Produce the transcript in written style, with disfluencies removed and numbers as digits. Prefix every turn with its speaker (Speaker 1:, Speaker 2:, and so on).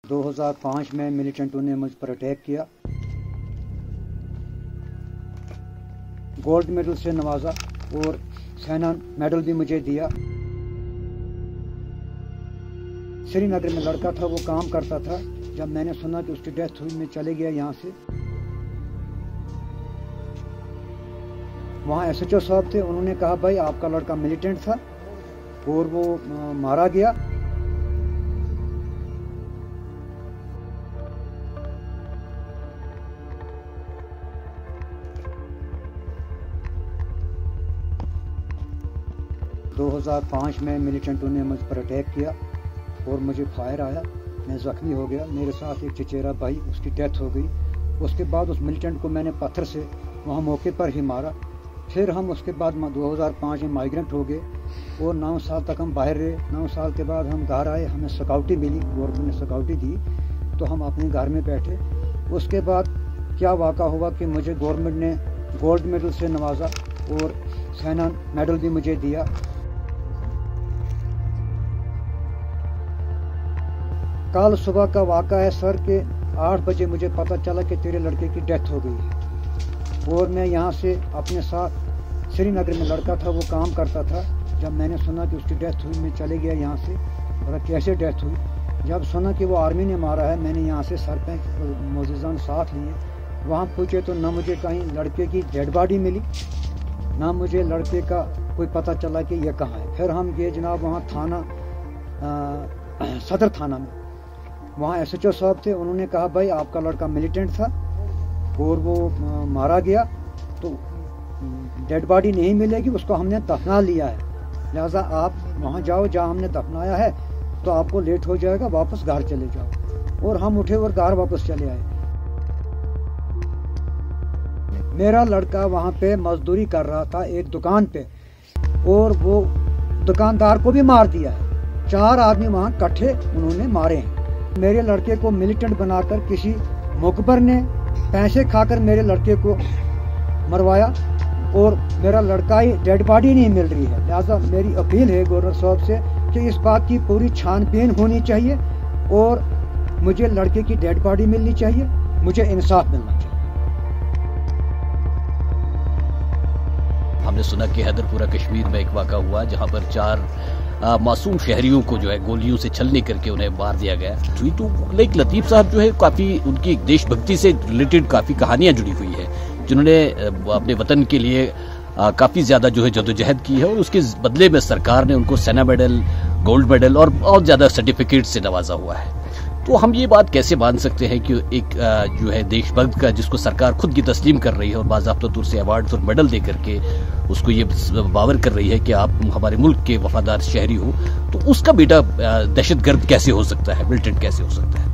Speaker 1: 2005 में मिलिटेंटों ने मुझ पर अटैक किया, गोल्ड मेडल से नवाजा और सेना मेडल भी मुझे दिया। श्रीनगर में लड़का था, वो काम करता था। जब मैंने सुना कि उसकी डेथ हुई, मैं चले गया यहाँ से। वहाँ SHO साहब थे, उन्होंने कहा भाई आपका लड़का मिलिटेंट था और वो मारा गया। दो 2005 में मिलिटेंटों ने मुझ पर अटैक किया और मुझे फायर आया, मैं ज़ख्मी हो गया। मेरे साथ एक चचेरा भाई, उसकी डेथ हो गई। उसके बाद उस मिलिटेंट को मैंने पत्थर से वहाँ मौके पर ही मारा। फिर हम उसके बाद 2005 में माइग्रेंट हो गए और 9 साल तक हम बाहर रहे। 9 साल के बाद हम घर आए, हमें सिक्योरिटी मिली, गवर्नमेंट ने सिक्योरिटी दी, तो हम अपने घर में बैठे। उसके बाद क्या वाक़ा हुआ कि मुझे गवर्नमेंट ने गोल्ड मेडल से नवाजा और सेना मेडल भी मुझे दिया। कल सुबह का वाक़ा है सर के 8 बजे मुझे पता चला कि तेरे लड़के की डेथ हो गई है। और मैं यहाँ से अपने साथ, श्रीनगर में लड़का था, वो काम करता था। जब मैंने सुना कि उसकी डेथ हुई, मैं चले गया यहाँ से। और कैसे डेथ हुई, जब सुना कि वो आर्मी ने मारा है, मैंने यहाँ से सर पे मोज़िज़ान साथ लिए। वहाँ पूछे तो ना मुझे कहीं लड़के की डेड बॉडी मिली, ना मुझे लड़के का कोई पता चला कि ये कहाँ है। फिर हम गए जनाब वहाँ थाना, सदर थाना में। वहाँ SHO साहब थे, उन्होंने कहा भाई आपका लड़का मिलिटेंट था और वो मारा गया, तो डेड बॉडी नहीं मिलेगी, उसको हमने दफना लिया है, लिहाजा आप वहाँ जाओ जहाँ हमने दफनाया है, तो आपको लेट हो जाएगा, वापस घर चले जाओ। और हम उठे और घर वापस चले आए। मेरा लड़का वहाँ पे मजदूरी कर रहा था एक दुकान पे, और वो दुकानदार को भी मार दिया है। 4 आदमी वहाँ इकट्ठे उन्होंने मारे हैं। मेरे लड़के को मिलिटेंट बनाकर किसी मुखबर ने पैसे खाकर मेरे लड़के को मरवाया और मेरा लड़का ही डेड बॉडी नहीं मिल रही है। लिहाजा मेरी अपील है गवर्नर साहब से कि इस बात की पूरी छानबीन होनी चाहिए और मुझे लड़के की डेड बॉडी मिलनी चाहिए, मुझे इंसाफ मिलना चाहिए।
Speaker 2: हमने सुना कि हैदरपुरा कश्मीर में एक वाक़ा हुआ जहां पर 4 मासूम शहरियों को जो है गोलियों से छलनी करके उन्हें मार दिया गया। तो लाइक लतीफ़ साहब जो है काफ़ी उनकी देशभक्ति से रिलेटेड काफ़ी कहानियां जुड़ी हुई है, जिन्होंने अपने वतन के लिए काफ़ी ज़्यादा जो है जदोजहद की है और उसके बदले में सरकार ने उनको सेना मेडल, गोल्ड मेडल और बहुत ज़्यादा सर्टिफिकेट से नवाजा हुआ है। तो हम ये बात कैसे मान सकते हैं कि एक जो है देशभक्त का, जिसको सरकार खुद की तस्लीम कर रही है और बाज़ाब्ता तौर से अवार्ड और मेडल दे करके उसको ये बावर कर रही है कि आप हमारे मुल्क के वफादार शहरी हो, तो उसका बेटा दहशतगर्द कैसे हो सकता है, मिलिटेंट कैसे हो सकता है?